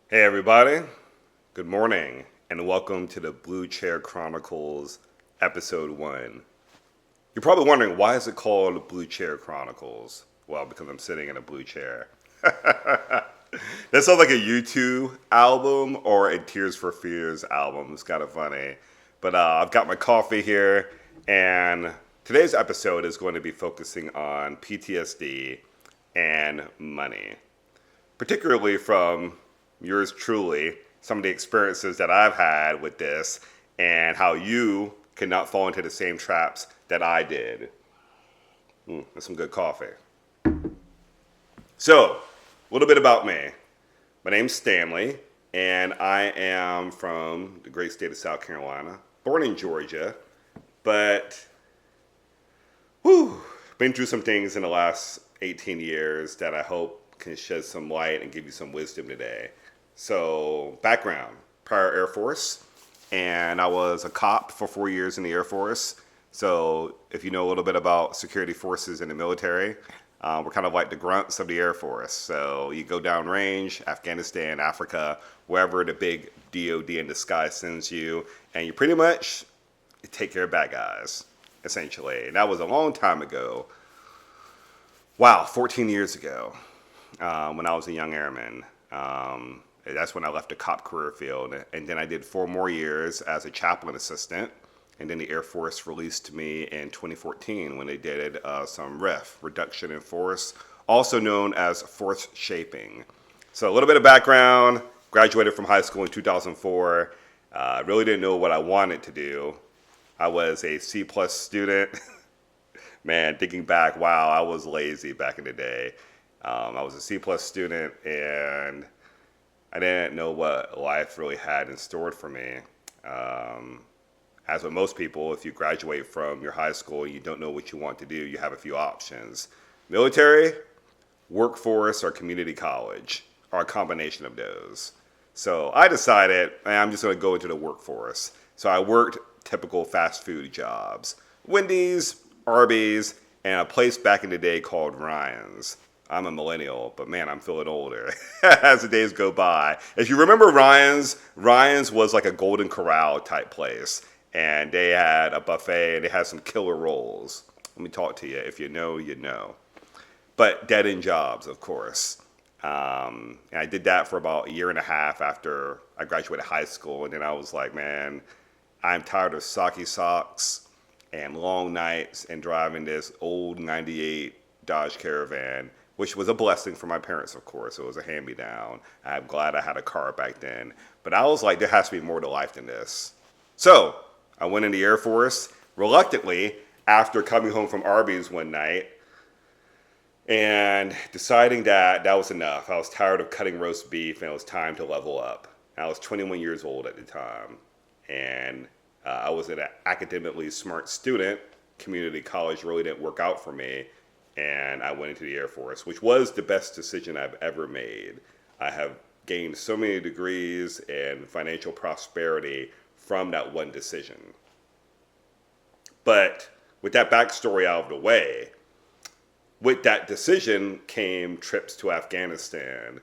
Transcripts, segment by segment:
Hey everybody, good morning, and welcome to the Blue Chair Chronicles episode 1. You're probably wondering why is it called Blue Chair Chronicles? Well, because I'm sitting in a blue chair. That sounds like a U2 album or a Tears for Fears album. It's kind of funny. But I've got my coffee here, and today's episode is going to be focusing on PTSD and money, particularly from yours truly, some of the experiences that I've had with this, and how you cannot fall into the same traps that I did. That's some good coffee. So, a little bit about me. My name's Stanley, and I am from the great state of South Carolina, born in Georgia, but been through some things in the last 18 years that I hope can shed some light and give you some wisdom today. So, background, prior Air Force, and I was a cop for 4 years in the Air Force. So, if you know a little bit about security forces in the military, we're kind of like the grunts of the Air Force. So, you go downrange, Afghanistan, Africa, wherever the big DOD in the sky sends you, and you pretty much take care of bad guys, essentially. And that was a long time ago. Wow, 14 years ago, when I was a young airman. That's when I left the cop career field. And then I did 4 more years as a chaplain assistant. And then the Air Force released me in 2014 when they did some RIF, reduction in force, also known as force shaping. So a little bit of background, graduated from high school in 2004. Really didn't know what I wanted to do. I was a C plus student. Man, thinking back, wow, I was lazy back in the day. I was a C plus student, and I didn't know what life really had in store for me. As with most people, if you graduate from your high school and you don't know what you want to do, you have a few options: military, workforce, or community college, or a combination of those. So I decided I'm just going to go into the workforce. So I worked typical fast food jobs: Wendy's, Arby's, and a place back in the day called Ryan's. I'm a millennial, but man, I'm feeling older as the days go by. If you remember Ryan's was like a Golden Corral type place, and they had a buffet and they had some killer rolls. Let me talk to you. If you know, you know. But dead end jobs, of course. And I did that for about a year and a half after I graduated high school, and then I was like, man, I'm tired of socky socks and long nights and driving this old 98 Dodge Caravan, which was a blessing for my parents, of course. It was a hand-me-down. I'm glad I had a car back then. But I was like, there has to be more to life than this. So I went in the Air Force reluctantly after coming home from Arby's one night and deciding that that was enough. I was tired of cutting roast beef and it was time to level up. I was 21 years old at the time, and I was an academically smart student. Community college really didn't work out for me, and I went into the Air Force, which was the best decision I've ever made. I have gained so many degrees and financial prosperity from that one decision. But with that backstory out of the way, with that decision came trips to Afghanistan,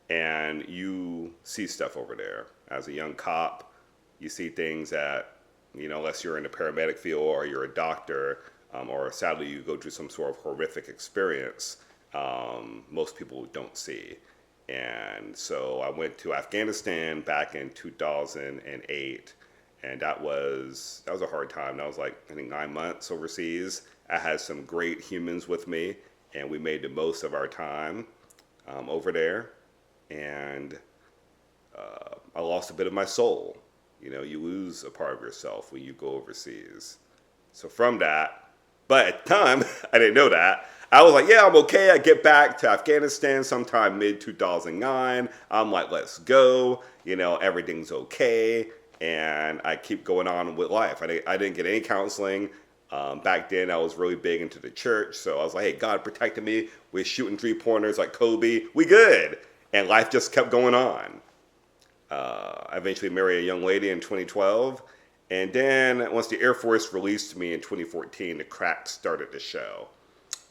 and you see stuff over there. As a young cop, you see things that, unless you're in the paramedic field or you're a doctor, or sadly you go through some sort of horrific experience, most people don't see. And so I went to Afghanistan back in 2008, and that was a hard time. That was like, I think, 9 months overseas. I had some great humans with me, and we made the most of our time over there. And I lost a bit of my soul. You lose a part of yourself when you go overseas. So from that, but at the time, I didn't know that. I was like, yeah, I'm okay. I get back to Afghanistan sometime mid 2009. I'm like, let's go. Everything's okay. And I keep going on with life. I didn't get any counseling. Back then, I was really big into the church. So I was like, hey, God protected me. We're shooting 3-pointers like Kobe. We good. And life just kept going on. I eventually married a young lady in 2012. And then once the Air Force released me in 2014, the cracks started to show.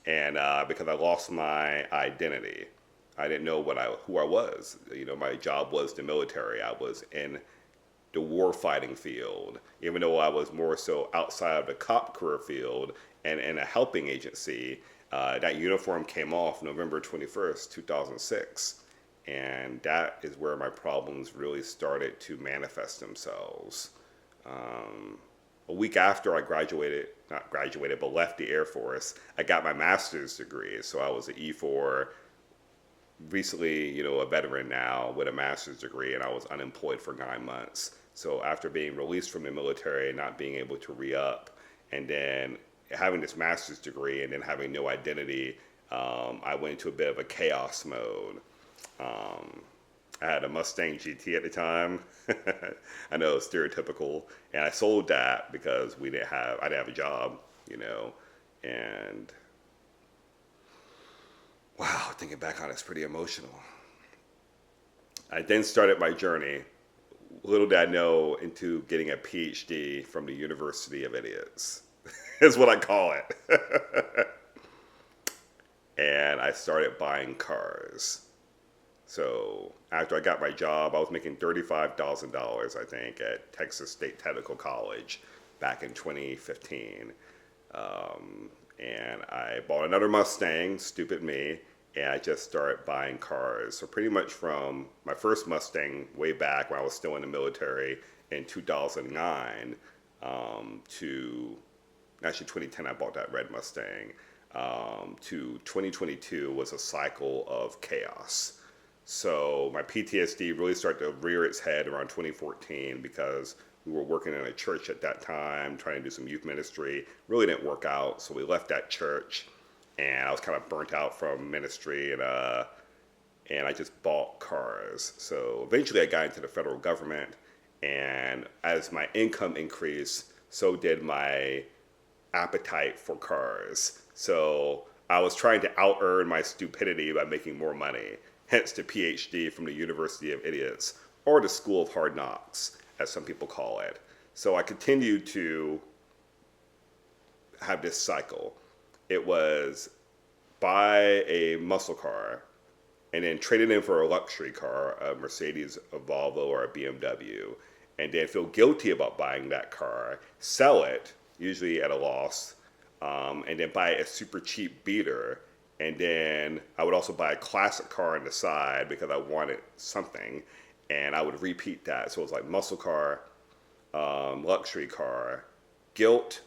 And because I lost my identity. I didn't know who I was. My job was the military. I was in the war fighting field, even though I was more so outside of the cop career field and in a helping agency. That uniform came off November 21st, 2006. And that is where my problems really started to manifest themselves. A week after I not graduated, but left the Air Force, I got my master's degree. So I was an E4, recently, a veteran now with a master's degree, and I was unemployed for 9 months. So after being released from the military and not being able to re-up, and then having this master's degree and then having no identity, I went into a bit of a chaos mode. I had a Mustang GT at the time. I know, stereotypical. And I sold that because I didn't have a job, and wow, thinking back on it's pretty emotional. I then started my journey, little did I know, into getting a PhD from the University of Idiots, is what I call it. And I started buying cars. So after I got my job, I was making $35,000, I think, at Texas State Technical College back in 2015. And I bought another Mustang, stupid me, and I just started buying cars. So pretty much from my first Mustang way back when I was still in the military in 2009 to, actually 2010 I bought that red Mustang, to 2022 was a cycle of chaos. So my PTSD really started to rear its head around 2014 because we were working in a church at that time, trying to do some youth ministry. Really didn't work out, so we left that church, and I was kind of burnt out from ministry, and I just bought cars. So eventually I got into the federal government, and as my income increased, so did my appetite for cars. So I was trying to out-earn my stupidity by making more money. Hence the PhD from the University of Idiots, or the School of Hard Knocks, as some people call it. So I continued to have this cycle. It was buy a muscle car and then trade it in for a luxury car, a Mercedes, a Volvo, or a BMW, and then feel guilty about buying that car, sell it, usually at a loss, and then buy a super cheap beater. And then I would also buy a classic car on the side because I wanted something, and I would repeat that. So it was like muscle car, luxury car, guilt,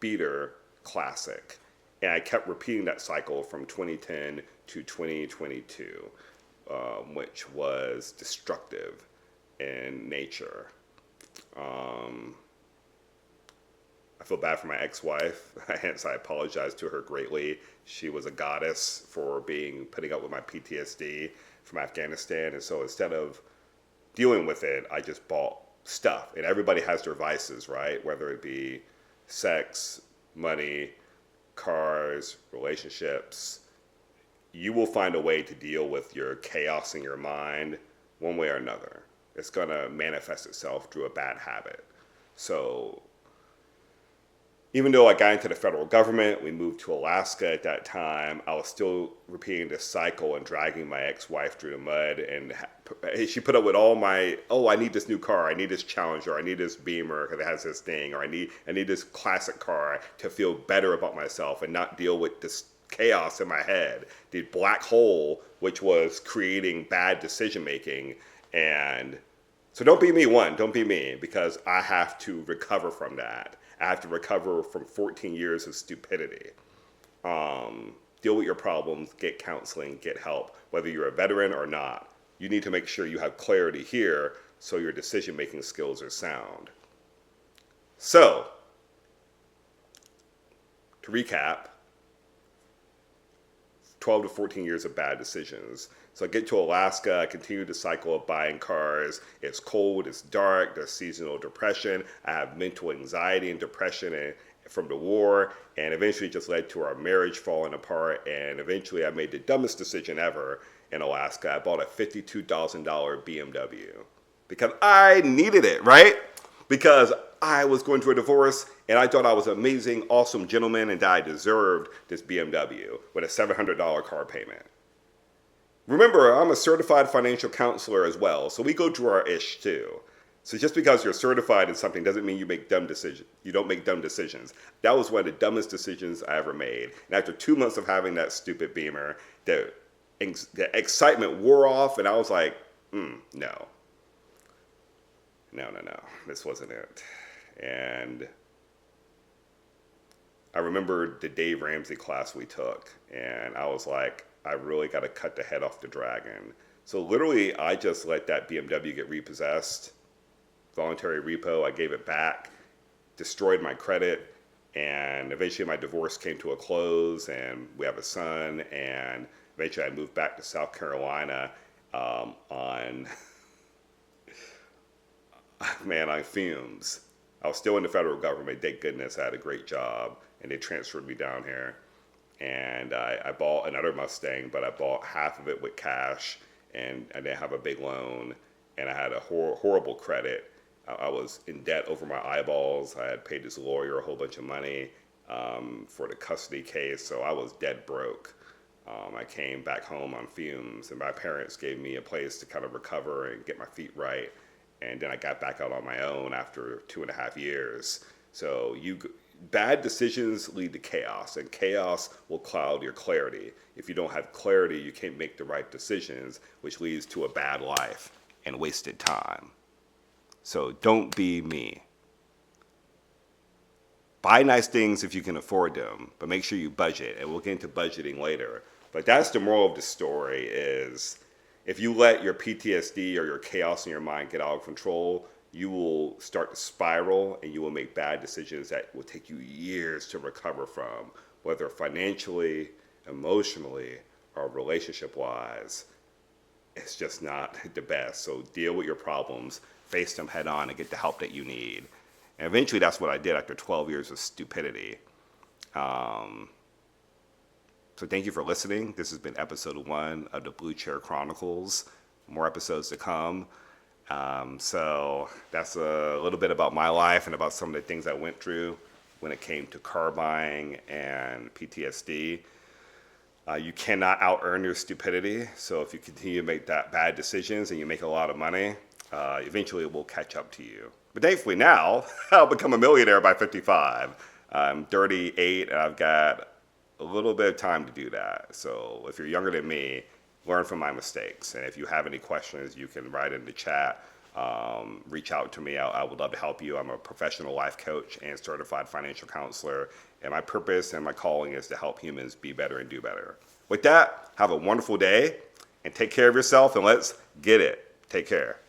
beater, classic. And I kept repeating that cycle from 2010 to 2022, which was destructive in nature. I feel bad for my ex-wife, hence I apologize to her greatly. She was a goddess for putting up with my PTSD from Afghanistan, and so instead of dealing with it, I just bought stuff. And everybody has their vices, right? Whether it be sex, money, cars, relationships. You will find a way to deal with your chaos in your mind one way or another. It's going to manifest itself through a bad habit. So even though I got into the federal government, we moved to Alaska at that time, I was still repeating this cycle and dragging my ex-wife through the mud. And she put up with all my, I need this new car, I need this Challenger, I need this Beamer because it has this thing, or I need this classic car to feel better about myself and not deal with this chaos in my head, the black hole, which was creating bad decision making. And so don't be me, because I have to recover from that. I have to recover from 14 years of stupidity. Deal with your problems, get counseling, get help, whether you're a veteran or not. You need to make sure you have clarity here so your decision-making skills are sound. So, to recap, 12 to 14 years of bad decisions. So I get to Alaska, I continue the cycle of buying cars. It's cold, it's dark, there's seasonal depression. I have mental anxiety and depression from the war, and eventually just led to our marriage falling apart. And eventually I made the dumbest decision ever in Alaska. I bought a $52,000 BMW because I needed it, right? Because I was going through a divorce and I thought I was an amazing, awesome gentleman and that I deserved this BMW with a $700 car payment. Remember, I'm a certified financial counselor as well, so we go through our ish too. So just because you're certified in something doesn't mean you make dumb decisions. You don't make dumb decisions. That was one of the dumbest decisions I ever made. And after 2 months of having that stupid Beamer, the excitement wore off, and I was like, no, this wasn't it. And I remember the Dave Ramsey class we took, and I was like, I really got to cut the head off the dragon. So literally, I just let that BMW get repossessed, voluntary repo. I gave it back, destroyed my credit, and eventually my divorce came to a close, and we have a son, and eventually I moved back to South Carolina on fumes. I was still in the federal government. Thank goodness I had a great job, and they transferred me down here. And I bought another Mustang, but I bought half of it with cash, and I didn't have a big loan, and I had a horrible credit. I was in debt over my eyeballs. I had paid this lawyer a whole bunch of money for the custody case, so I was dead broke. I came back home on fumes, and my parents gave me a place to kind of recover and get my feet right. And then I got back out on my own after 2.5 years. So bad decisions lead to chaos, and chaos will cloud your clarity. If you don't have clarity, you can't make the right decisions, which leads to a bad life and wasted time. So don't be me. Buy nice things if you can afford them, but make sure you budget, and we'll get into budgeting later. But that's the moral of the story is if you let your PTSD or your chaos in your mind get out of control, you will start to spiral, and you will make bad decisions that will take you years to recover from, whether financially, emotionally, or relationship-wise. It's just not the best. So deal with your problems, face them head on, and get the help that you need. And eventually that's what I did after 12 years of stupidity. So thank you for listening. This has been episode 1 of the Blue Chair Chronicles. More episodes to come. So that's a little bit about my life and about some of the things I went through when it came to car buying and PTSD. You cannot out-earn your stupidity. So if you continue to make that bad decisions and you make a lot of money, eventually it will catch up to you. But thankfully now, I'll become a millionaire by 55. I'm 38 and I've got a little bit of time to do that. So if you're younger than me, learn from my mistakes. And if you have any questions, you can write in the chat. Reach out to me. I would love to help you. I'm a professional life coach and certified financial counselor. And my purpose and my calling is to help humans be better and do better. With that, have a wonderful day and take care of yourself, and let's get it. Take care.